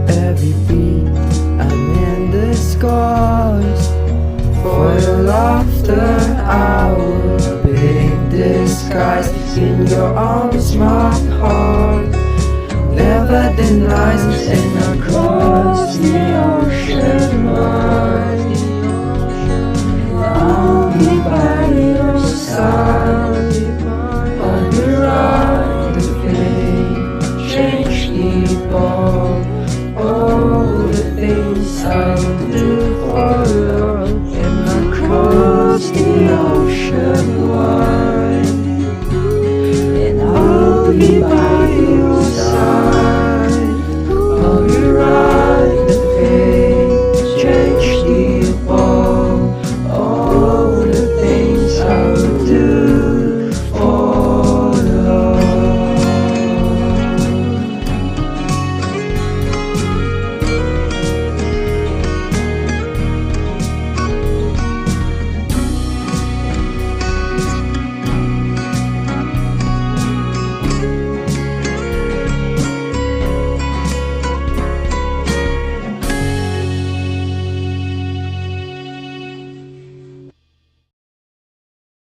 every beat. I'm in the skies. For your laughter I will be in disguise. In your arms my heart never denies. And across the ocean line I'll be by your side. On the ride of fate, change the ball. All the things I'll do for